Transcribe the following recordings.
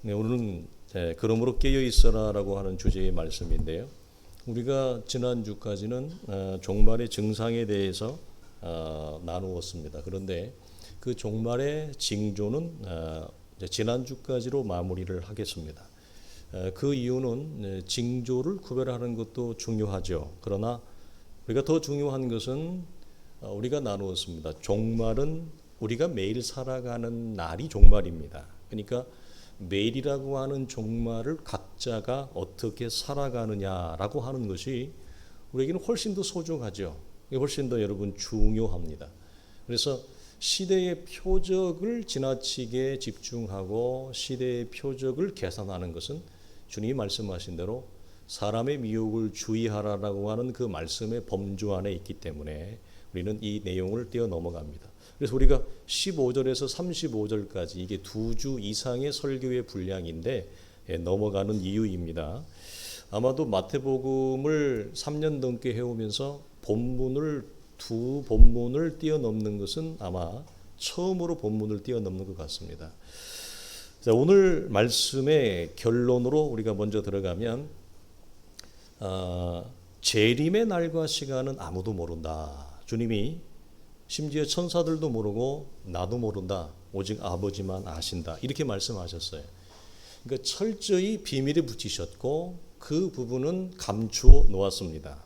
네, 오늘은 그러므로 깨어 있어라라고 하는 주제의 말씀인데요. 우리가 지난주까지는 종말의 증상에 대해서 나누었습니다. 그런데 그 종말의 징조는 지난주까지로 마무리를 하겠습니다. 그 이유는 징조를 구별하는 것도 중요하죠. 그러나 우리가 더 중요한 것은 우리가 나누었습니다. 종말은 우리가 매일 살아가는 날이 종말입니다. 그러니까 매일이라고 하는 종말을 각자가 어떻게 살아가느냐라고 하는 것이 우리에게는 훨씬 더 소중하죠. 훨씬 더 여러분 중요합니다. 그래서 시대의 표적을 지나치게 집중하고 시대의 표적을 계산하는 것은 주님이 말씀하신 대로 사람의 미혹을 주의하라라고 하는 그 말씀의 범주 안에 있기 때문에 우리는 이 내용을 뛰어 넘어갑니다. 그래서 우리가 15절에서 35절까지 이게 2주 이상의 설교의 분량인데 넘어가는 이유입니다. 아마도 마태복음을 3년 넘게 해오면서 두 본문을 뛰어넘는 것은 아마 처음으로 본문을 뛰어넘는 것 같습니다. 자, 오늘 말씀의 결론으로 우리가 먼저 들어가면 재림의 날과 시간은 아무도 모른다. 주님이 심지어 천사들도 모르고 나도 모른다. 오직 아버지만 아신다. 이렇게 말씀하셨어요. 그러니까 철저히 비밀에 붙이셨고 그 부분은 감추어 놓았습니다.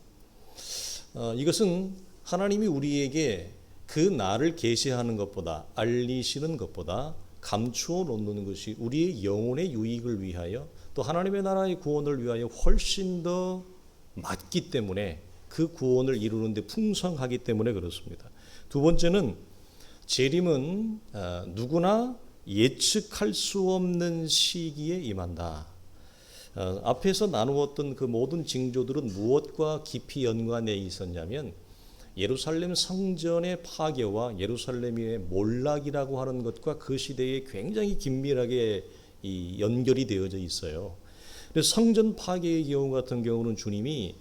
이것은 하나님이 우리에게 그 날을 계시하는 것보다 알리시는 것보다 감추어 놓는 것이 우리의 영혼의 유익을 위하여 또 하나님의 나라의 구원을 위하여 훨씬 더 맞기 때문에 그 구원을 이루는 데 풍성하기 때문에 그렇습니다. 두 번째는 재림은 누구나 예측할 수 없는 시기에 임한다. 앞에서 나누었던 그 모든 징조들은 무엇과 깊이 연관해 있었냐면 예루살렘 성전의 파괴와 예루살렘의 몰락이라고 하는 것과 그 시대에 굉장히 긴밀하게 연결이 되어져 있어요. 그래서 성전 파괴의 경우 같은 경우는 주님이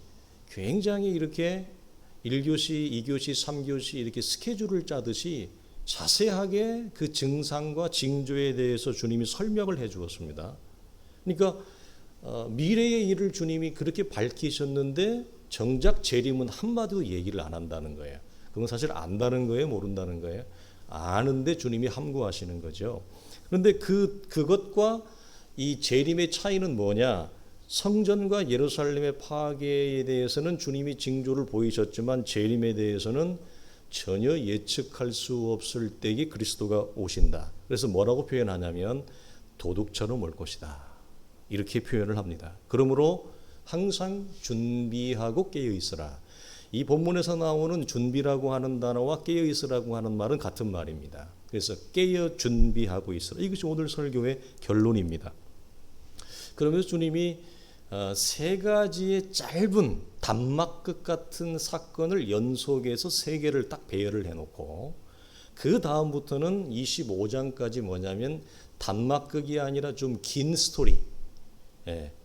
굉장히 이렇게 1교시, 2교시, 3교시 이렇게 스케줄을 짜듯이 자세하게 그 증상과 징조에 대해서 주님이 설명을 해 주었습니다. 그러니까 미래의 일을 주님이 그렇게 밝히셨는데 정작 재림은 한마디도 얘기를 안 한다는 거예요. 그건 사실 안다는 거예요, 모른다는 거예요? 아는데 주님이 함구하시는 거죠. 그런데 그것과 이 재림의 차이는 뭐냐? 성전과 예루살렘의 파괴에 대해서는 주님이 징조를 보이셨지만 재림에 대해서는 전혀 예측할 수 없을 때에 그리스도가 오신다. 그래서 뭐라고 표현하냐면 도둑처럼 올 것이다. 이렇게 표현을 합니다. 그러므로 항상 준비하고 깨어 있으라. 이 본문에서 나오는 준비라고 하는 단어와 깨어 있으라고 하는 말은 같은 말입니다. 그래서 깨어 준비하고 있으라. 이것이 오늘 설교의 결론입니다. 그러면서 주님이 세 가지의 짧은 단막극 같은 사건을 연속해서 세 개를 딱 배열을 해놓고 그 다음부터는 25장까지 뭐냐면 단막극이 아니라 좀 긴 스토리,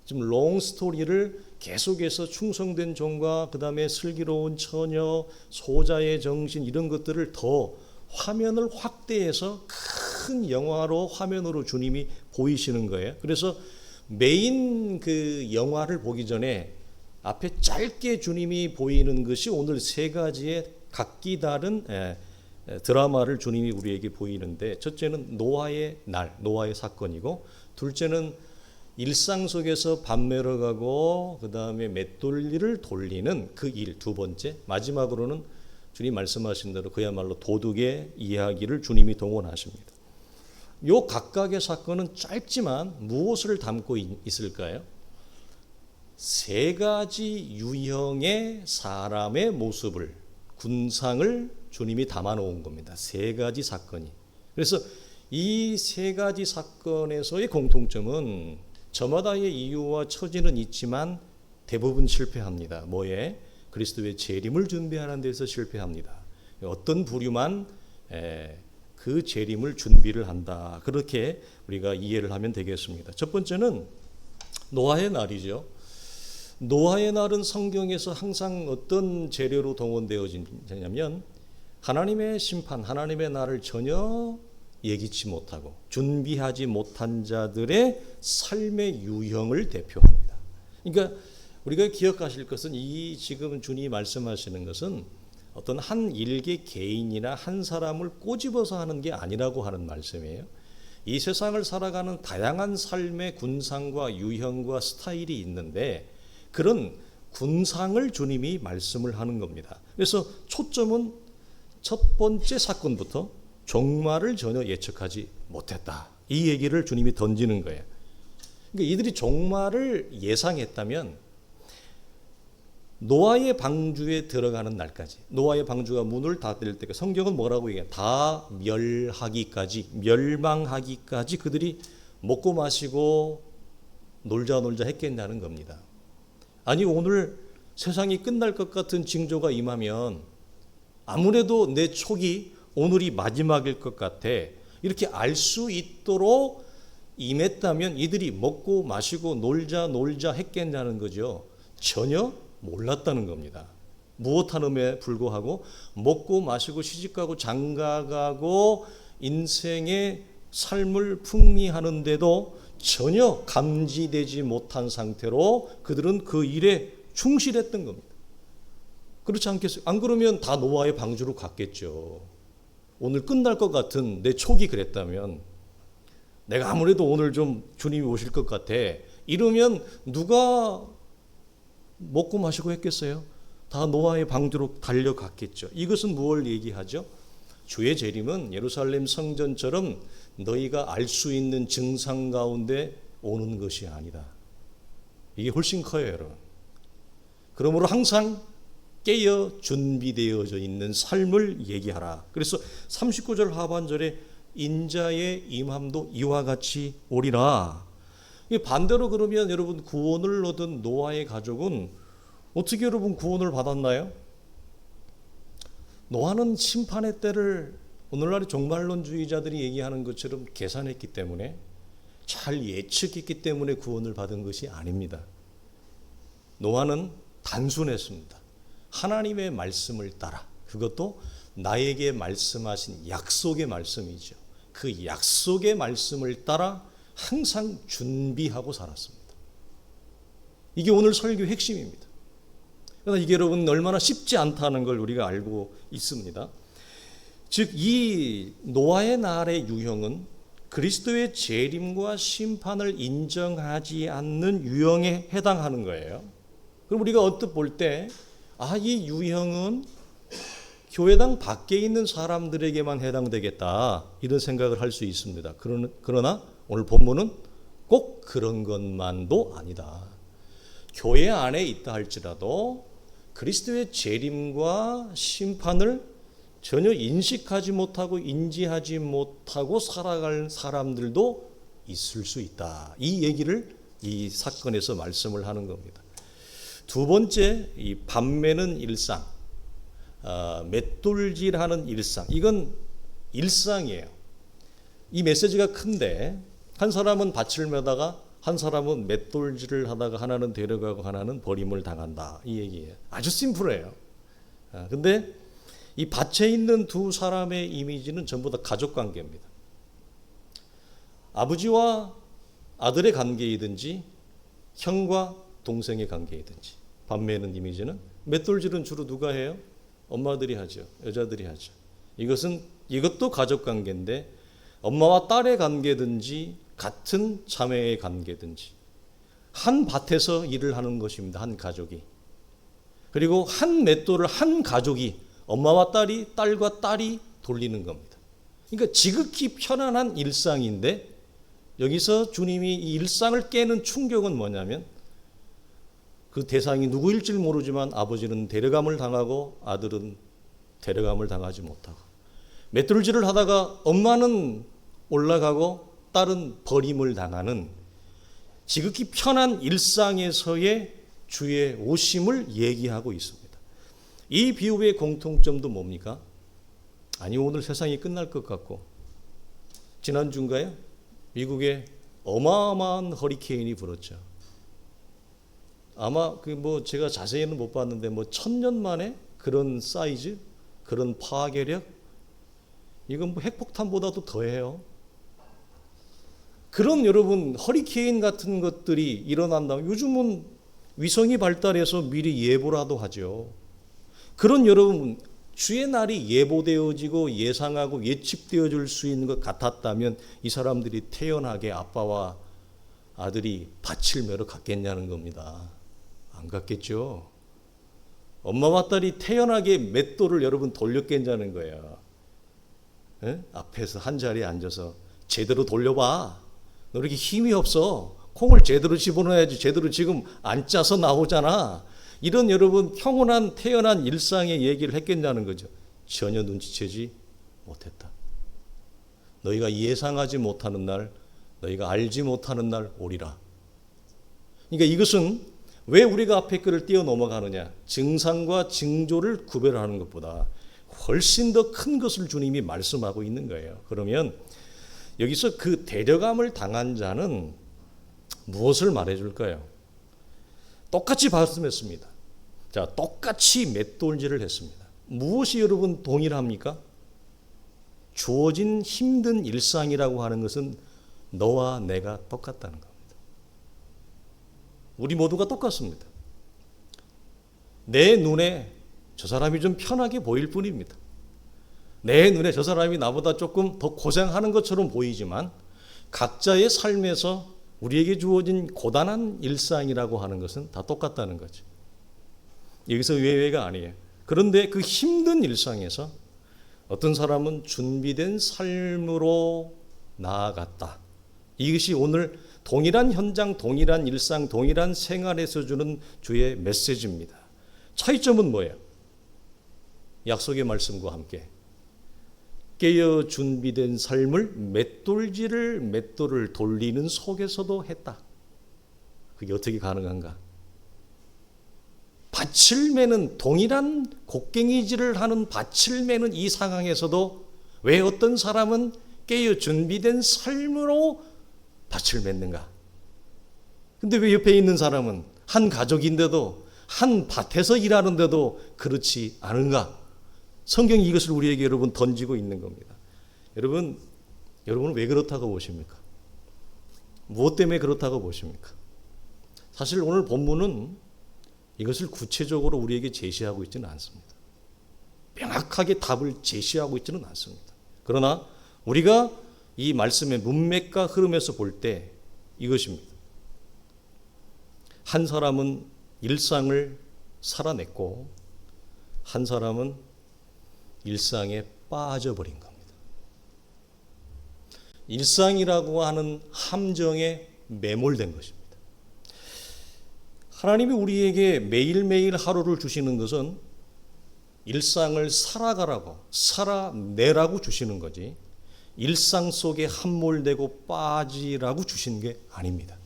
좀 롱 스토리를 계속해서 충성된 종과 그 다음에 슬기로운 처녀, 소자의 정신 이런 것들을 더 화면을 확대해서 큰 영화로 화면으로 주님이 보이시는 거예요. 그래서 메인 그 영화를 보기 전에 앞에 짧게 주님이 보이는 것이 오늘 세 가지의 각기 다른 드라마를 주님이 우리에게 보이는데 첫째는 노아의 날, 노아의 사건이고 둘째는 일상 속에서 밤매러 가고 그 다음에 맷돌리를 돌리는 그 일 두 번째 마지막으로는 주님 말씀하신 대로 그야말로 도둑의 이야기를 주님이 동원하십니다. 요 각각의 사건은 짧지만 무엇을 담고 있을까요? 세 가지 유형의 사람의 모습을 군상을 주님이 담아 놓은 겁니다. 세 가지 사건이. 그래서 이 세 가지 사건에서의 공통점은 저마다의 이유와 처지는 있지만 대부분 실패합니다. 뭐에? 그리스도의 재림을 준비하는 데서 실패합니다. 어떤 부류만 그 재림을 준비를 한다. 그렇게 우리가 이해를 하면 되겠습니다. 첫 번째는 노아의 날이죠. 노아의 날은 성경에서 항상 어떤 재료로 동원되어지냐면 하나님의 심판, 하나님의 날을 전혀 예기치 못하고 준비하지 못한 자들의 삶의 유형을 대표합니다. 그러니까 우리가 기억하실 것은 이 지금 주님이 말씀하시는 것은 어떤 한 일개 개인이나 한 사람을 꼬집어서 하는 게 아니라고 하는 말씀이에요. 이 세상을 살아가는 다양한 삶의 군상과 유형과 스타일이 있는데 그런 군상을 주님이 말씀을 하는 겁니다. 그래서 초점은 첫 번째 사건부터 종말을 전혀 예측하지 못했다. 이 얘기를 주님이 던지는 거예요. 그러니까 이들이 종말을 예상했다면 노아의 방주에 들어가는 날까지, 노아의 방주가 문을 닫을 때까지, 성경은 뭐라고 얘기해요? 다 멸하기까지, 멸망하기까지 그들이 먹고 마시고 놀자 했겠냐는 겁니다. 아니 오늘 세상이 끝날 것 같은 징조가 임하면 아무래도 내 촉이 오늘이 마지막일 것 같아, 이렇게 알 수 있도록 임했다면 이들이 먹고 마시고 놀자 했겠냐는 거죠. 전혀 몰랐다는 겁니다. 무엇하는에 불구하고 먹고 마시고 시집가고 장가가고 인생의 삶을 풍미하는데도 전혀 감지되지 못한 상태로 그들은 그 일에 충실했던 겁니다. 그렇지 않겠어요? 안 그러면 다 노아의 방주로 갔겠죠. 오늘 끝날 것 같은 내 촉이 그랬다면, 내가 아무래도 오늘 좀 주님이 오실 것 같아, 이러면 누가 먹고 마시고 했겠어요? 다 노아의 방주로 달려갔겠죠. 이것은 무엇을 얘기하죠? 주의 재림은 예루살렘 성전처럼 너희가 알 수 있는 증상 가운데 오는 것이 아니다. 이게 훨씬 커요, 여러분. 그러므로 항상 깨어 준비되어져 있는 삶을 얘기하라. 그래서 39절 하반절에 인자의 임함도 이와 같이 오리라. 반대로 그러면 여러분 구원을 얻은 노아의 가족은 어떻게 여러분 구원을 받았나요? 노아는 심판의 때를 오늘날의 종말론주의자들이 얘기하는 것처럼 계산했기 때문에, 잘 예측했기 때문에 구원을 받은 것이 아닙니다. 노아는 단순했습니다. 하나님의 말씀을 따라, 그것도 나에게 말씀하신 약속의 말씀이죠. 그 약속의 말씀을 따라 항상 준비하고 살았습니다. 이게 오늘 설교의 핵심입니다. 그러나 이게 여러분 얼마나 쉽지 않다는 걸 우리가 알고 있습니다. 즉 이 노아의 날의 유형은 그리스도의 재림과 심판을 인정하지 않는 유형에 해당하는 거예요. 그럼 우리가 언뜻 볼 때 이 유형은 교회당 밖에 있는 사람들에게만 해당되겠다, 이런 생각을 할 수 있습니다. 그러나 오늘 본문은 꼭 그런 것만도 아니다. 교회 안에 있다 할지라도 그리스도의 재림과 심판을 전혀 인식하지 못하고 인지하지 못하고 살아갈 사람들도 있을 수 있다. 이 얘기를 이 사건에서 말씀을 하는 겁니다. 두 번째, 이 밤매는 일상, 맷돌질하는 일상. 이건 일상이에요. 이 메시지가 큰데 한 사람은 밭을 매다가 한 사람은 맷돌질을 하다가 하나는 데려가고 하나는 버림을 당한다, 이 얘기예요. 아주 심플해요. 근데 이 밭에 있는 두 사람의 이미지는 전부 다 가족 관계입니다. 아버지와 아들의 관계이든지 형과 동생의 관계이든지. 밤매는 이미지는, 맷돌질은 주로 누가 해요? 엄마들이 하죠. 여자들이 하죠. 이것도 가족 관계인데 엄마와 딸의 관계든지 같은 자매의 관계든지 한 밭에서 일을 하는 것입니다. 한 가족이. 그리고 한 맷돌을 한 가족이, 엄마와 딸이, 딸과 딸이 돌리는 겁니다. 그러니까 지극히 편안한 일상인데 여기서 주님이 이 일상을 깨는 충격은 뭐냐면, 그 대상이 누구일지 모르지만 아버지는 데려감을 당하고 아들은 데려감을 당하지 못하고, 맷돌질을 하다가 엄마는 올라가고 딸은 버림을 당하는 지극히 편한 일상에서의 주의 오심을 얘기하고 있습니다. 이 비유의 공통점도 뭡니까? 아니 오늘 세상이 끝날 것 같고, 지난주인가요? 미국에 어마어마한 허리케인이 불었죠. 아마 제가 자세히는 못 봤는데 1000년 만에 그런 사이즈, 그런 파괴력, 이건 뭐 핵폭탄보다도 더해요. 그런 여러분 허리케인 같은 것들이 일어난다면 요즘은 위성이 발달해서 미리 예보라도 하죠. 그런 여러분 주의 날이 예보되어지고 예상하고 예측되어질 수 있는 것 같았다면 이 사람들이 태연하게 아빠와 아들이 밭을 매러 갔겠냐는 겁니다. 안 갔겠죠. 엄마와 딸이 태연하게 맷돌을 여러분 돌렸겠냐는 거예요. 에? 앞에서 한 자리에 앉아서 제대로 돌려봐. 너 이렇게 힘이 없어. 콩을 제대로 집어넣어야지. 제대로 지금 안 짜서 나오잖아. 이런 여러분 평온한 태연한 일상의 얘기를 했겠냐는 거죠. 전혀 눈치채지 못했다. 너희가 예상하지 못하는 날, 너희가 알지 못하는 날 오리라. 그러니까 이것은 왜 우리가 앞에 글을 뛰어넘어가느냐. 증상과 징조를 구별하는 것보다 훨씬 더 큰 것을 주님이 말씀하고 있는 거예요. 그러면 여기서 그 데려감을 당한 자는 무엇을 말해줄까요? 똑같이 말씀했습니다. 자, 똑같이 맷돌질을 했습니다. 무엇이 여러분 동일합니까? 주어진 힘든 일상이라고 하는 것은 너와 내가 똑같다는 겁니다. 우리 모두가 똑같습니다. 내 눈에 저 사람이 좀 편하게 보일 뿐입니다. 내 눈에 저 사람이 나보다 조금 더 고생하는 것처럼 보이지만 각자의 삶에서 우리에게 주어진 고단한 일상이라고 하는 것은 다 똑같다는 거죠. 여기서 외외가 아니에요. 그런데 그 힘든 일상에서 어떤 사람은 준비된 삶으로 나아갔다. 이것이 오늘 동일한 현장, 동일한 일상, 동일한 생활에서 주는 주의 메시지입니다. 차이점은 뭐예요? 약속의 말씀과 함께 깨어 준비된 삶을 맷돌을 돌리는 속에서도 했다. 그게 어떻게 가능한가? 밭을 매는 동일한 곡괭이질을 하는 밭을 매는 이 상황에서도 왜 어떤 사람은 깨어 준비된 삶으로 밭을 맺는가? 근데 왜 옆에 있는 사람은 한 가족인데도 한 밭에서 일하는데도 그렇지 않은가? 성경이 이것을 우리에게 여러분 던지고 있는 겁니다. 여러분은 왜 그렇다고 보십니까? 무엇 때문에 그렇다고 보십니까? 사실 오늘 본문은 이것을 구체적으로 우리에게 제시하고 있지는 않습니다. 명확하게 답을 제시하고 있지는 않습니다. 그러나 우리가 이 말씀의 문맥과 흐름에서 볼 때 이것입니다. 한 사람은 일상을 살아냈고 한 사람은 일상에 빠져버린 겁니다. 일상이라고 하는 함정에 매몰된 것입니다. 하나님이 우리에게 매일매일 하루를 주시는 것은 일상을 살아가라고, 살아내라고 주시는 거지 일상 속에 함몰되고 빠지라고 주신 게 아닙니다.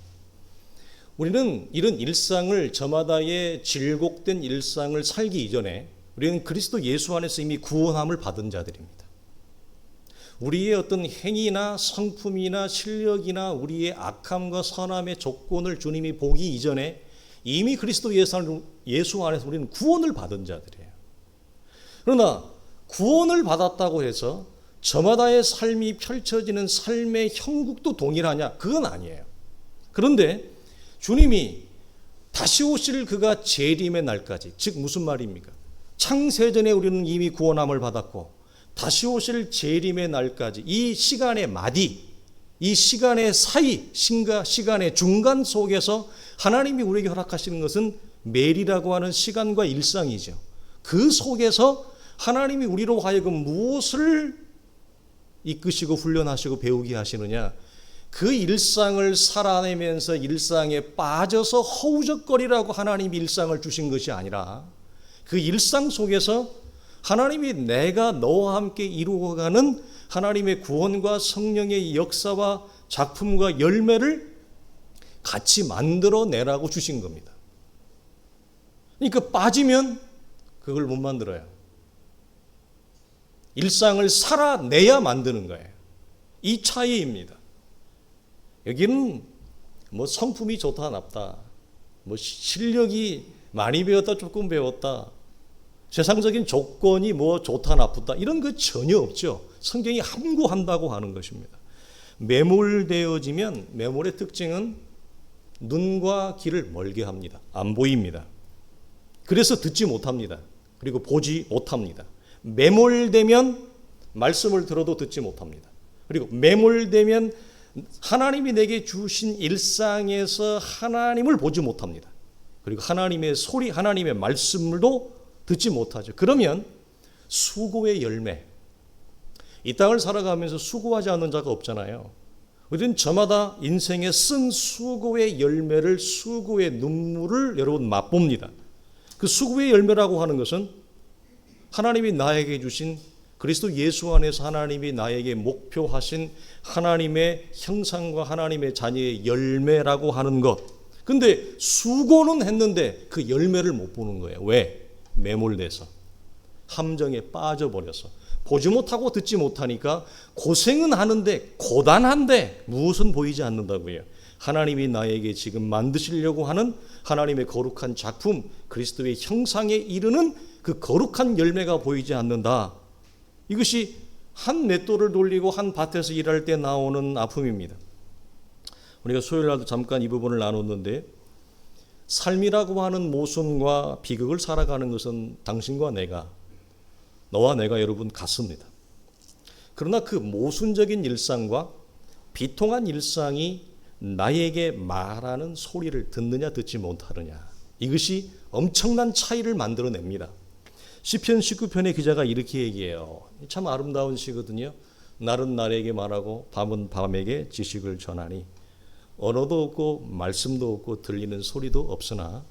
우리는 이런 일상을 저마다의 질곡된 일상을 살기 이전에 우리는 그리스도 예수 안에서 이미 구원함을 받은 자들입니다. 우리의 어떤 행위나 성품이나 실력이나 우리의 악함과 선함의 조건을 주님이 보기 이전에 이미 그리스도 예수 안에서 우리는 구원을 받은 자들이에요. 그러나 구원을 받았다고 해서 저마다의 삶이 펼쳐지는 삶의 형국도 동일하냐? 그건 아니에요. 그런데 주님이 다시 오실 그가 재림의 날까지, 즉 무슨 말입니까? 창세전에 우리는 이미 구원함을 받았고 다시 오실 재림의 날까지 이 시간의 마디, 이 시간의 사이, 시간의 중간 속에서 하나님이 우리에게 허락하시는 것은 매일이라고 하는 시간과 일상이죠. 그 속에서 하나님이 우리로 하여금 무엇을 이끄시고 훈련하시고 배우게 하시느냐? 그 일상을 살아내면서 일상에 빠져서 허우적거리라고 하나님이 일상을 주신 것이 아니라 그 일상 속에서 하나님이 내가 너와 함께 이루어가는 하나님의 구원과 성령의 역사와 작품과 열매를 같이 만들어내라고 주신 겁니다. 그러니까 빠지면 그걸 못 만들어요. 일상을 살아내야 만드는 거예요. 이 차이입니다. 여기는 뭐 성품이 좋다 나쁘다, 뭐 실력이 많이 배웠다 조금 배웠다, 세상적인 조건이 뭐 좋다 나쁘다 이런 거 전혀 없죠. 성경이 함구한다고 하는 것입니다. 매몰되어지면 매몰의 특징은 눈과 귀를 멀게 합니다. 안 보입니다. 그래서 듣지 못합니다. 그리고 보지 못합니다. 매몰되면 말씀을 들어도 듣지 못합니다. 그리고 매몰되면 하나님이 내게 주신 일상에서 하나님을 보지 못합니다. 그리고 하나님의 소리, 하나님의 말씀도 듣지 못하죠. 그러면 수고의 열매, 이 땅을 살아가면서 수고하지 않는 자가 없잖아요. 우리는 저마다 인생에 쓴 수고의 열매를, 수고의 눈물을 여러분 맛봅니다. 그 수고의 열매라고 하는 것은 하나님이 나에게 주신 그리스도 예수 안에서 하나님이 나에게 목표하신 하나님의 형상과 하나님의 자녀의 열매라고 하는 것. 근데 수고는 했는데 그 열매를 못 보는 거예요. 왜? 매몰돼서, 함정에 빠져버려서, 보지 못하고 듣지 못하니까 고생은 하는데 고단한데 무엇은 보이지 않는다고요. 하나님이 나에게 지금 만드시려고 하는 하나님의 거룩한 작품, 그리스도의 형상에 이르는 그 거룩한 열매가 보이지 않는다. 이것이 한 맷돌을 돌리고 한 밭에서 일할 때 나오는 아픔입니다. 우리가 수요일 날도 잠깐 이 부분을 나눴는데, 삶이라고 하는 모순과 비극을 살아가는 것은 당신과 내가, 너와 내가 여러분 같습니다. 그러나 그 모순적인 일상과 비통한 일상이 나에게 말하는 소리를 듣느냐 듣지 못하느냐, 이것이 엄청난 차이를 만들어냅니다. 시편 19편의 기자가 이렇게 얘기해요. 참 아름다운 시거든요. 날은 날에게 말하고 밤은 밤에게 지식을 전하니 언어도 없고 말씀도 없고 들리는 소리도 없으나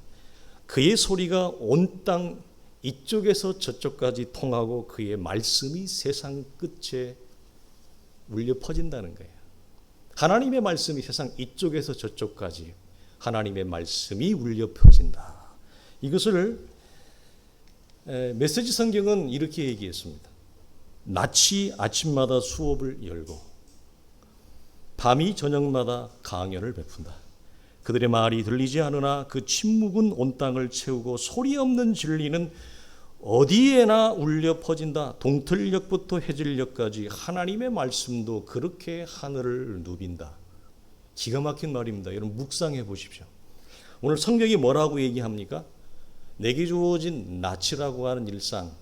그의 소리가 온 땅 이쪽에서 저쪽까지 통하고 그의 말씀이 세상 끝에 울려 퍼진다는 거예요. 하나님의 말씀이 세상 이쪽에서 저쪽까지 하나님의 말씀이 울려 퍼진다. 이것을 메시지 성경은 이렇게 얘기했습니다. 낮이 아침마다 수업을 열고 밤이 저녁마다 강연을 베푼다. 그들의 말이 들리지 않으나 그 침묵은 온 땅을 채우고 소리 없는 진리는 어디에나 울려 퍼진다. 동틀역부터 해질녘까지 하나님의 말씀도 그렇게 하늘을 누빈다. 기가 막힌 말입니다. 여러분 묵상해 보십시오. 오늘 성경이 뭐라고 얘기합니까? 내게 주어진 낮이라고 하는 일상,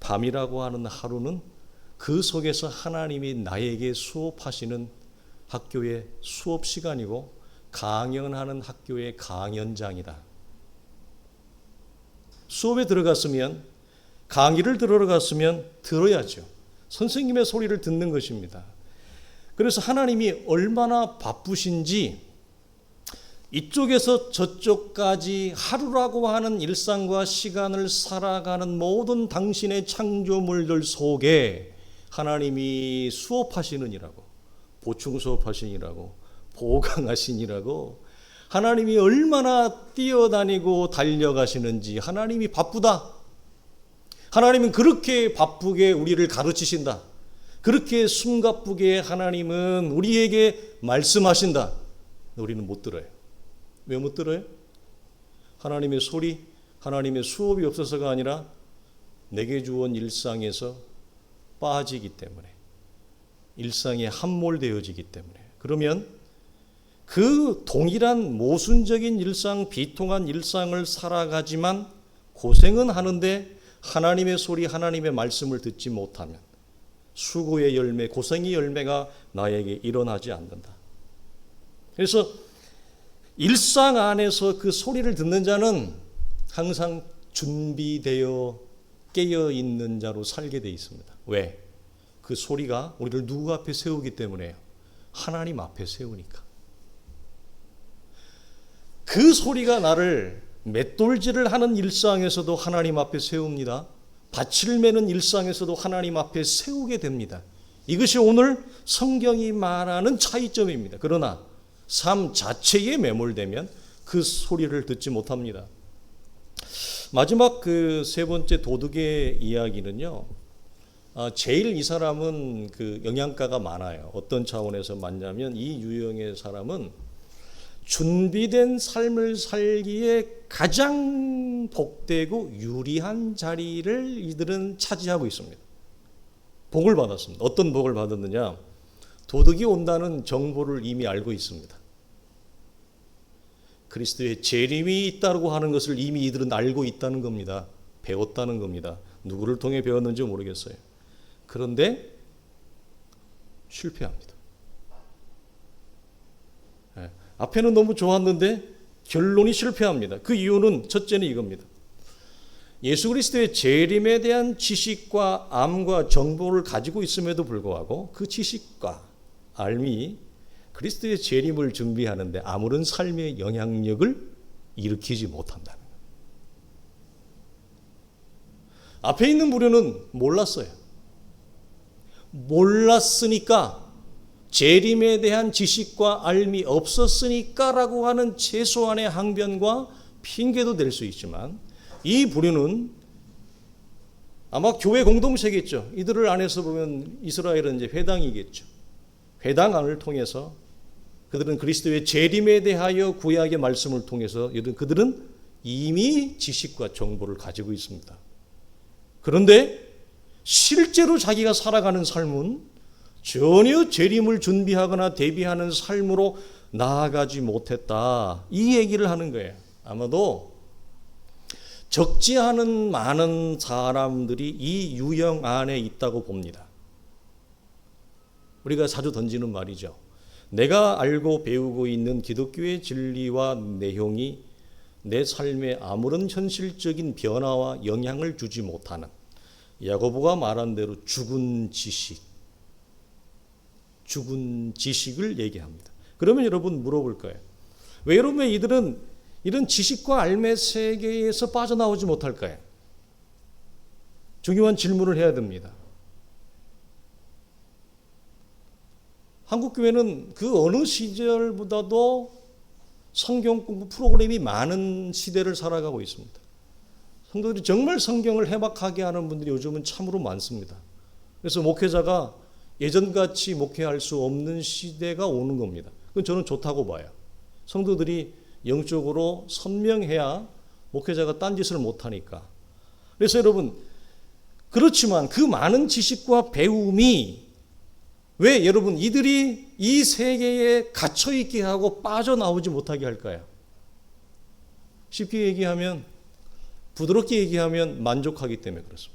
밤이라고 하는 하루는 그 속에서 하나님이 나에게 수업하시는 학교의 수업 시간이고 강연하는 학교의 강연장이다. 수업에 들어갔으면, 강의를 들으러 갔으면 들어야죠. 선생님의 소리를 듣는 것입니다. 그래서 하나님이 얼마나 바쁘신지 이쪽에서 저쪽까지 하루라고 하는 일상과 시간을 살아가는 모든 당신의 창조물들 속에 하나님이 수업하시느니라고, 보충 수업하시니라고, 보강하시니라고, 하나님이 얼마나 뛰어다니고 달려가시는지, 하나님이 바쁘다. 하나님은 그렇게 바쁘게 우리를 가르치신다. 그렇게 숨가쁘게 하나님은 우리에게 말씀하신다. 우리는 못 들어요. 왜 못 들어요? 하나님의 소리, 하나님의 수업이 없어서가 아니라 내게 주온 일상에서 빠지기 때문에, 일상에 함몰되어지기 때문에. 그러면 그 동일한 모순적인 일상, 비통한 일상을 살아가지만 고생은 하는데 하나님의 소리, 하나님의 말씀을 듣지 못하면 수고의 열매, 고생의 열매가 나에게 일어나지 않는다. 그래서 일상 안에서 그 소리를 듣는 자는 항상 준비되어 깨어 있는 자로 살게 되어 있습니다. 왜? 그 소리가 우리를 누구 앞에 세우기 때문에요. 하나님 앞에 세우니까. 그 소리가 나를 맷돌질을 하는 일상에서도 하나님 앞에 세웁니다. 밭을 매는 일상에서도 하나님 앞에 세우게 됩니다. 이것이 오늘 성경이 말하는 차이점입니다. 그러나 삶 자체에 매몰되면 그 소리를 듣지 못합니다. 마지막 그 세 번째 도둑의 이야기는요. 제일 이 사람은 그 영양가가 많아요. 어떤 차원에서 맞냐면 이 유형의 사람은 준비된 삶을 살기에 가장 복되고 유리한 자리를 이들은 차지하고 있습니다. 복을 받았습니다. 어떤 복을 받았느냐? 도둑이 온다는 정보를 이미 알고 있습니다. 그리스도의 재림이 있다고 하는 것을 이미 이들은 알고 있다는 겁니다. 배웠다는 겁니다. 누구를 통해 배웠는지 모르겠어요. 그런데 실패합니다. 앞에는 너무 좋았는데 결론이 실패합니다. 그 이유는 첫째는 이겁니다. 예수 그리스도의 재림에 대한 지식과 암과 정보를 가지고 있음에도 불구하고 그 지식과 알미 그리스도의 재림을 준비하는데 아무런 삶의 영향력을 일으키지 못한다는 거예요. 앞에 있는 부류는 몰랐어요. 몰랐으니까, 재림에 대한 지식과 알미 없었으니까라고 하는 최소한의 항변과 핑계도 될 수 있지만, 이 부류는 아마 교회 공동체겠죠. 이들을 안에서 보면 이스라엘은 이제 회당이겠죠. 회당 안을 통해서 그들은 그리스도의 재림에 대하여 구약의 말씀을 통해서 그들은 이미 지식과 정보를 가지고 있습니다. 그런데 실제로 자기가 살아가는 삶은 전혀 재림을 준비하거나 대비하는 삶으로 나아가지 못했다. 이 얘기를 하는 거예요. 아마도 적지 않은 많은 사람들이 이 유형 안에 있다고 봅니다. 우리가 자주 던지는 말이죠. 내가 알고 배우고 있는 기독교의 진리와 내용이 내 삶에 아무런 현실적인 변화와 영향을 주지 못하는, 야고보가 말한 대로 죽은 지식을 얘기합니다. 그러면 여러분 물어볼 거예요. 왜 여러분 이들은 이런 지식과 알매 세계에서 빠져나오지 못할까요? 중요한 질문을 해야 됩니다. 한국교회는 그 어느 시절보다도 성경 공부 프로그램이 많은 시대를 살아가고 있습니다. 성도들이 정말 성경을 해박하게 하는 분들이 요즘은 참으로 많습니다. 그래서 목회자가 예전같이 목회할 수 없는 시대가 오는 겁니다. 그건 저는 좋다고 봐요. 성도들이 영적으로 선명해야 목회자가 딴짓을 못하니까. 그래서 여러분, 그렇지만 그 많은 지식과 배움이 왜 여러분 이들이 이 세계에 갇혀있게 하고 빠져나오지 못하게 할까요? 쉽게 얘기하면, 부드럽게 얘기하면 만족하기 때문에 그렇습니다.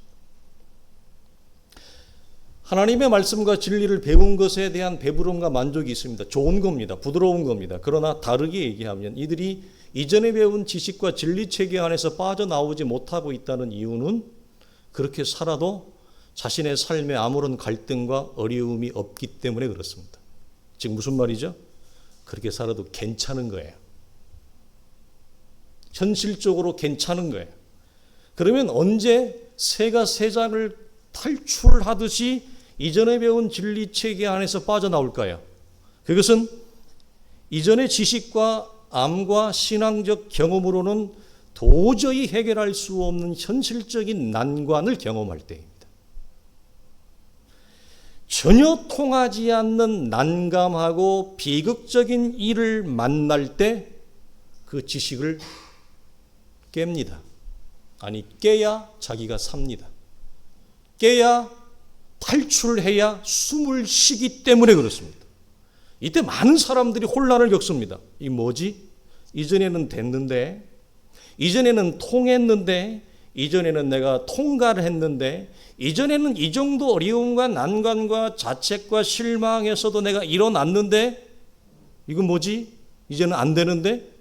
하나님의 말씀과 진리를 배운 것에 대한 배부름과 만족이 있습니다. 좋은 겁니다. 부드러운 겁니다. 그러나 다르게 얘기하면 이들이 이전에 배운 지식과 진리 체계 안에서 빠져나오지 못하고 있다는 이유는 그렇게 살아도 자신의 삶에 아무런 갈등과 어려움이 없기 때문에 그렇습니다. 지금 무슨 말이죠? 그렇게 살아도 괜찮은 거예요. 현실적으로 괜찮은 거예요. 그러면 언제 새가 새장을 탈출하듯이 이전에 배운 진리 체계 안에서 빠져나올까요? 그것은 이전의 지식과 암과 신앙적 경험으로는 도저히 해결할 수 없는 현실적인 난관을 경험할 때입니다. 전혀 통하지 않는 난감하고 비극적인 일을 만날 때 그 지식을 깹니다. 아니, 깨야 자기가 삽니다. 깨야 탈출해야 숨을 쉬기 때문에 그렇습니다. 이때 많은 사람들이 혼란을 겪습니다. 이 뭐지? 이전에는 됐는데, 이전에는 통했는데, 이전에는 내가 통과를 했는데, 이전에는 이 정도 어려움과 난관과 자책과 실망에서도 내가 일어났는데, 이건 뭐지? 이제는 안 되는데?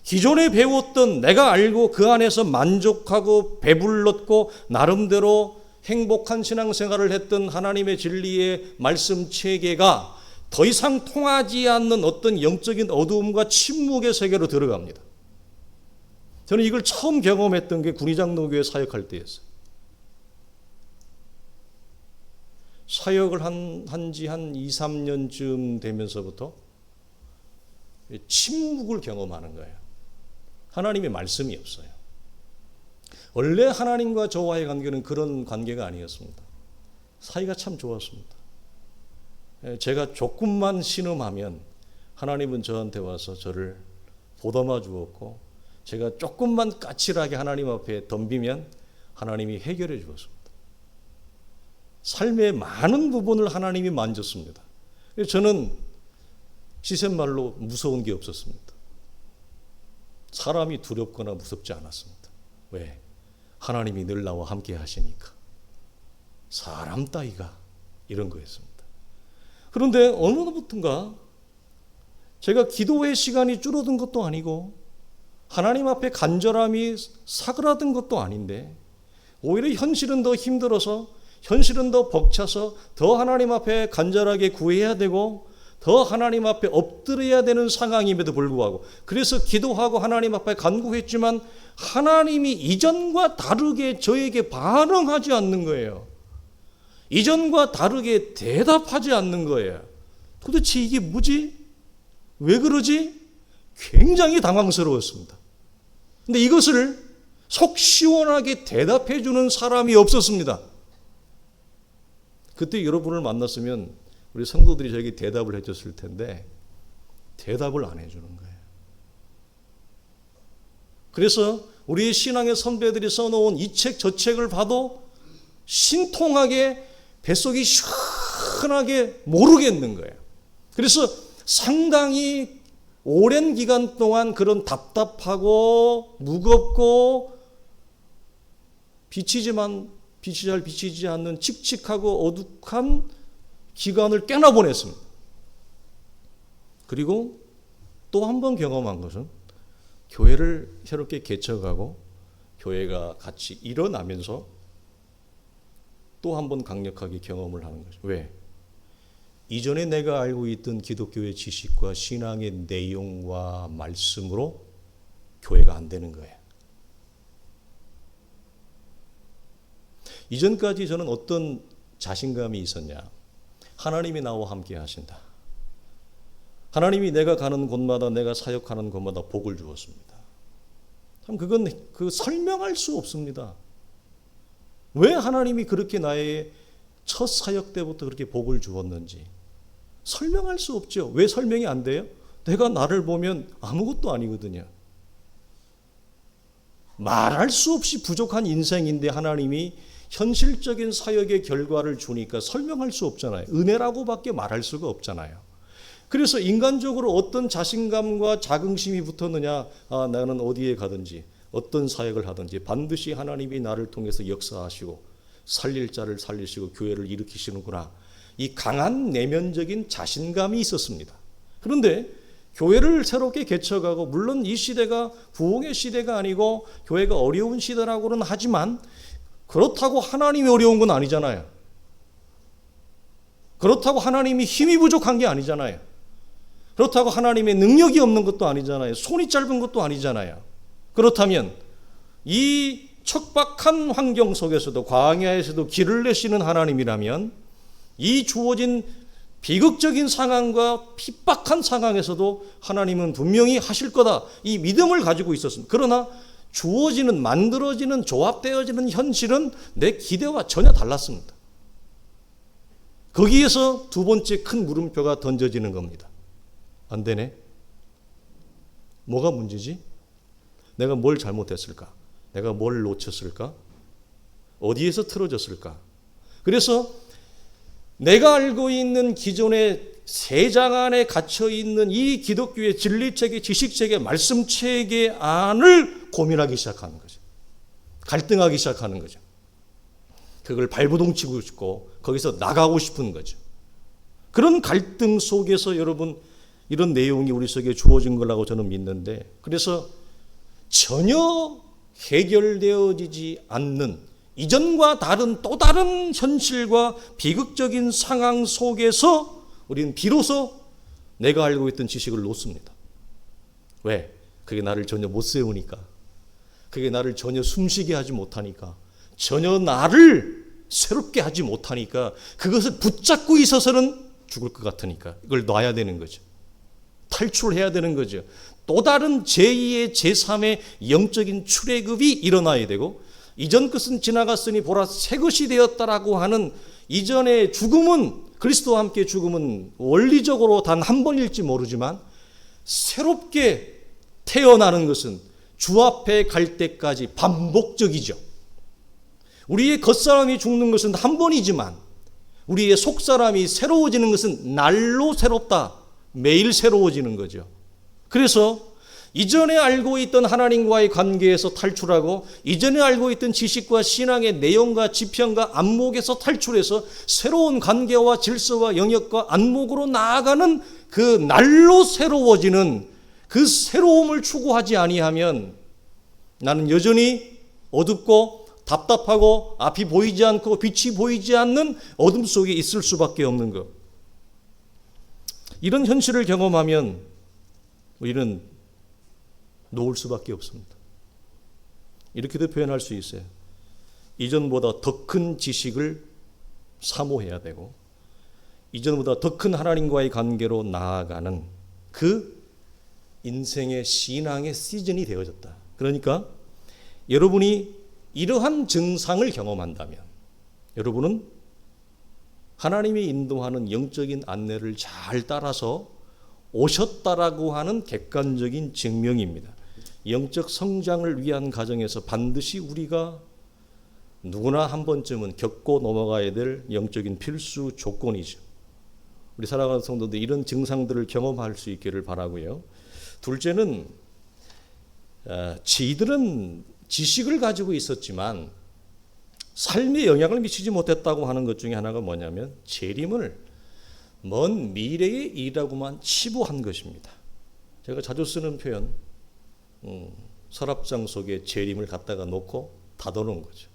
기존에 배웠던, 내가 알고 그 안에서 만족하고 배불렀고 나름대로 행복한 신앙생활을 했던 하나님의 진리의 말씀 체계가 더 이상 통하지 않는 어떤 영적인 어두움과 침묵의 세계로 들어갑니다. 저는 이걸 처음 경험했던 게 군의장로교회 사역할 때였어요. 사역을 한 지 한 2, 3년쯤 되면서부터 침묵을 경험하는 거예요. 하나님의 말씀이 없어요. 원래 하나님과 저와의 관계는 그런 관계가 아니었습니다. 사이가 참 좋았습니다. 제가 조금만 신음하면 하나님은 저한테 와서 저를 보담아 주었고, 제가 조금만 까칠하게 하나님 앞에 덤비면 하나님이 해결해 주었습니다. 삶의 많은 부분을 하나님이 만졌습니다. 저는 시샘말로 무서운 게 없었습니다. 사람이 두렵거나 무섭지 않았습니다. 왜? 하나님이 늘 나와 함께 하시니까. 사람 따위가 이런 거였습니다. 그런데 어느 날부터인가 제가 기도의 시간이 줄어든 것도 아니고 하나님 앞에 간절함이 사그라든 것도 아닌데, 오히려 현실은 더 힘들어서, 현실은 더 벅차서 더 하나님 앞에 간절하게 구해야 되고 더 하나님 앞에 엎드려야 되는 상황임에도 불구하고, 그래서 기도하고 하나님 앞에 간구했지만 하나님이 이전과 다르게 저에게 반응하지 않는 거예요. 이전과 다르게 대답하지 않는 거예요. 도대체 이게 뭐지? 왜 그러지? 굉장히 당황스러웠습니다. 근데 이것을 속 시원하게 대답해 주는 사람이 없었습니다. 그때 여러분을 만났으면 우리 성도들이 저에게 대답을 해줬을 텐데 대답을 안 해주는 거예요. 그래서 우리 신앙의 선배들이 써놓은 이 책 저 책을 봐도 신통하게 뱃속이 시원하게 모르겠는 거예요. 그래서 상당히 오랜 기간 동안 그런 답답하고 무겁고 빛이 잘 비치지 않는 칙칙하고 어둑한 기간을 꽤나 보냈습니다. 그리고 또 한 번 경험한 것은 교회를 새롭게 개척하고 교회가 같이 일어나면서 또 한 번 강력하게 경험을 하는 거죠. 왜? 이전에 내가 알고 있던 기독교의 지식과 신앙의 내용과 말씀으로 교회가 안 되는 거예요. 이전까지 저는 어떤 자신감이 있었냐? 하나님이 나와 함께 하신다. 하나님이 내가 가는 곳마다, 내가 사역하는 곳마다 복을 주었습니다. 참 그건 설명할 수 없습니다. 왜 하나님이 그렇게 나의 첫 사역 때부터 그렇게 복을 주었는지 설명할 수 없죠. 왜 설명이 안 돼요? 내가 나를 보면 아무것도 아니거든요. 말할 수 없이 부족한 인생인데 하나님이 현실적인 사역의 결과를 주니까 설명할 수 없잖아요. 은혜라고밖에 말할 수가 없잖아요. 그래서 인간적으로 어떤 자신감과 자긍심이 붙었느냐? 나는 어디에 가든지 어떤 사역을 하든지 반드시 하나님이 나를 통해서 역사하시고 살릴 자를 살리시고 교회를 일으키시는구나. 이 강한 내면적인 자신감이 있었습니다. 그런데 교회를 새롭게 개척하고, 물론 이 시대가 부흥의 시대가 아니고 교회가 어려운 시대라고는 하지만 그렇다고 하나님이 어려운 건 아니잖아요. 그렇다고 하나님이 힘이 부족한 게 아니잖아요. 그렇다고 하나님의 능력이 없는 것도 아니잖아요. 손이 짧은 것도 아니잖아요. 그렇다면 이 척박한 환경 속에서도, 광야에서도 길을 내시는 하나님이라면 이 주어진 비극적인 상황과 핍박한 상황에서도 하나님은 분명히 하실 거다. 이 믿음을 가지고 있었습니다. 그러나 주어지는, 만들어지는, 조합되어지는 현실은 내 기대와 전혀 달랐습니다. 거기에서 두 번째 큰 물음표가 던져지는 겁니다. 안 되네? 뭐가 문제지? 내가 뭘 잘못했을까? 내가 뭘 놓쳤을까? 어디에서 틀어졌을까? 그래서 내가 알고 있는 기존의 세 장 안에 갇혀있는 이 기독교의 진리체계, 지식체계, 말씀체계 안을 고민하기 시작하는 거죠. 갈등하기 시작하는 거죠. 그걸 발부동치고 싶고 거기서 나가고 싶은 거죠. 그런 갈등 속에서 여러분 이런 내용이 우리 속에 주어진 거라고 저는 믿는데, 그래서 전혀 해결되어지지 않는 이전과 다른 또 다른 현실과 비극적인 상황 속에서 우리는 비로소 내가 알고 있던 지식을 놓습니다. 왜? 그게 나를 전혀 못 세우니까, 그게 나를 전혀 숨쉬게 하지 못하니까, 전혀 나를 새롭게 하지 못하니까, 그것을 붙잡고 있어서는 죽을 것 같으니까 이걸 놔야 되는 거죠. 탈출해야 되는 거죠. 또 다른 제2의 제3의 영적인 출애굽이 일어나야 되고, 이전 것은 지나갔으니 보라 새 것이 되었다라고 하는 이전의 죽음은 그리스도와 함께 죽음은 원리적으로 단 한 번일지 모르지만 새롭게 태어나는 것은 주 앞에 갈 때까지 반복적이죠. 우리의 겉사람이 죽는 것은 한 번이지만 우리의 속사람이 새로워지는 것은 날로 새롭다. 매일 새로워지는 거죠. 그래서 이전에 알고 있던 하나님과의 관계에서 탈출하고 이전에 알고 있던 지식과 신앙의 내용과 지평과 안목에서 탈출해서 새로운 관계와 질서와 영역과 안목으로 나아가는 그 날로 새로워지는 그 새로움을 추구하지 아니하면 나는 여전히 어둡고 답답하고 앞이 보이지 않고 빛이 보이지 않는 어둠 속에 있을 수밖에 없는 것. 이런 현실을 경험하면 우리는 놓을 수밖에 없습니다. 이렇게도 표현할 수 있어요. 이전보다 더 큰 지식을 사모해야 되고 이전보다 더 큰 하나님과의 관계로 나아가는 그 인생의 신앙의 시즌이 되어졌다. 그러니까 여러분이 이러한 증상을 경험한다면 여러분은 하나님이 인도하는 영적인 안내를 잘 따라서 오셨다라고 하는 객관적인 증명입니다. 영적 성장을 위한 과정에서 반드시 우리가 누구나 한 번쯤은 겪고 넘어가야 될 영적인 필수 조건이죠. 우리 사랑하는 성도들 이런 증상들을 경험할 수 있기를 바라고요. 둘째는 저희들은 지식을 가지고 있었지만 삶에 영향을 미치지 못했다고 하는 것 중에 하나가 뭐냐면 재림을 먼 미래의 일이라고만 치부한 것입니다. 제가 자주 쓰는 표현 서랍장 속에 재림을 갖다가 놓고 닫아놓은 거죠.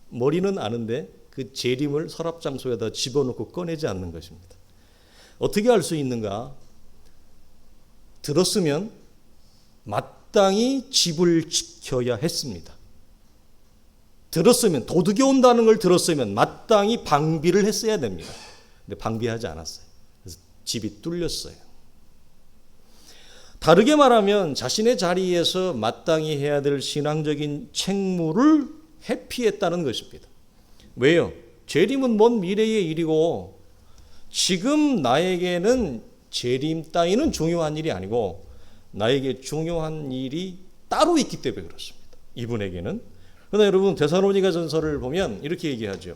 머리는 아는데 그 재림을 서랍장 속에다 집어넣고 꺼내지 않는 것입니다. 어떻게 알 수 있는가? 들었으면 마땅히 집을 지켜야 했습니다. 들었으면 도둑이 온다는 걸 들었으면 마땅히 방비를 했어야 됩니다. 근데 방비하지 않았어요. 그래서 집이 뚫렸어요. 다르게 말하면 자신의 자리에서 마땅히 해야 될 신앙적인 책무를 회피했다는 것입니다. 왜요? 재림은 먼 미래의 일이고 지금 나에게는 재림 따위는 중요한 일이 아니고 나에게 중요한 일이 따로 있기 때문에 그렇습니다. 이분에게는. 그러나 여러분 데살로니가 전서를 보면 이렇게 얘기하죠.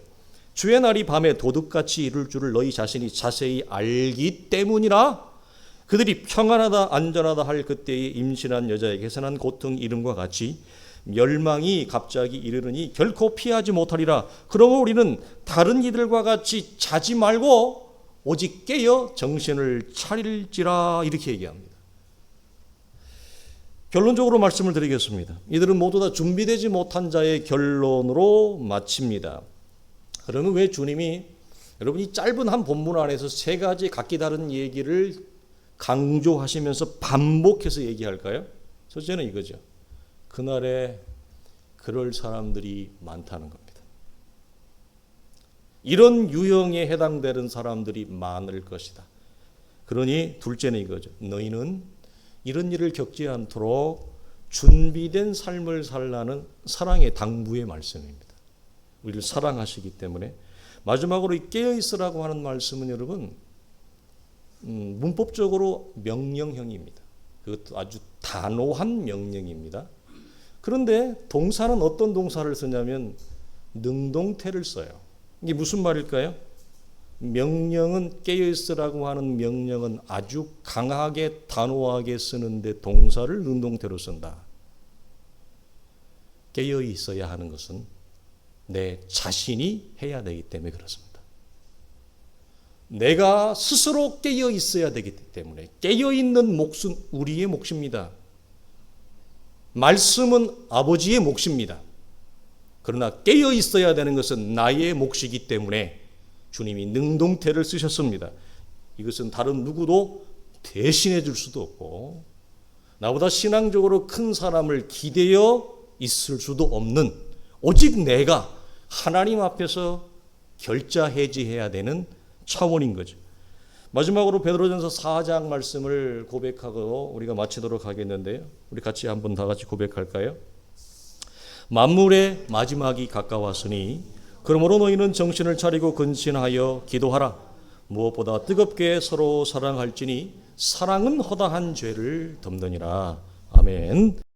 주의 날이 밤에 도둑같이 이룰 줄을 너희 자신이 자세히 알기 때문이라 그들이 평안하다 안전하다 할 그때에 임신한 여자의 계산한 고통 이름과 같이 멸망이 갑자기 이르르니 결코 피하지 못하리라. 그러므로 우리는 다른 이들과 같이 자지 말고 오직 깨어 정신을 차릴지라 이렇게 얘기합니다. 결론적으로 말씀을 드리겠습니다. 이들은 모두 다 준비되지 못한 자의 결론으로 마칩니다. 그러면 왜 주님이 여러분이 짧은 한 본문 안에서 세 가지 각기 다른 얘기를 강조하시면서 반복해서 얘기할까요? 첫째는 이거죠. 그날에 그럴 사람들이 많다는 겁니다. 이런 유형에 해당되는 사람들이 많을 것이다. 그러니 둘째는 이거죠. 너희는 이런 일을 겪지 않도록 준비된 삶을 살라는 사랑의 당부의 말씀입니다. 우리를 사랑하시기 때문에. 마지막으로 깨어있으라고 하는 말씀은 여러분 문법적으로 명령형입니다. 그것도 아주 단호한 명령입니다. 그런데 동사는 어떤 동사를 쓰냐면 능동태를 써요. 이게 무슨 말일까요? 명령은 깨어있으라고 하는 명령은 아주 강하게 단호하게 쓰는데 동사를 능동태로 쓴다. 깨어있어야 하는 것은 내 자신이 해야 되기 때문에 그렇습니다. 내가 스스로 깨어있어야 되기 때문에 깨어있는 몫은 우리의 몫입니다. 말씀은 아버지의 몫입니다. 그러나 깨어있어야 되는 것은 나의 몫이기 때문에 주님이 능동태를 쓰셨습니다. 이것은 다른 누구도 대신해 줄 수도 없고 나보다 신앙적으로 큰 사람을 기대어 있을 수도 없는 오직 내가 하나님 앞에서 결자해지해야 되는 차원인 거죠. 마지막으로 베드로전서 4장 말씀을 고백하고 우리가 마치도록 하겠는데요. 우리 같이 한번 다 같이 고백할까요? 만물의 마지막이 가까웠으니 그러므로 너희는 정신을 차리고 근신하여 기도하라. 무엇보다 뜨겁게 서로 사랑할지니 사랑은 허다한 죄를 덮느니라. 아멘.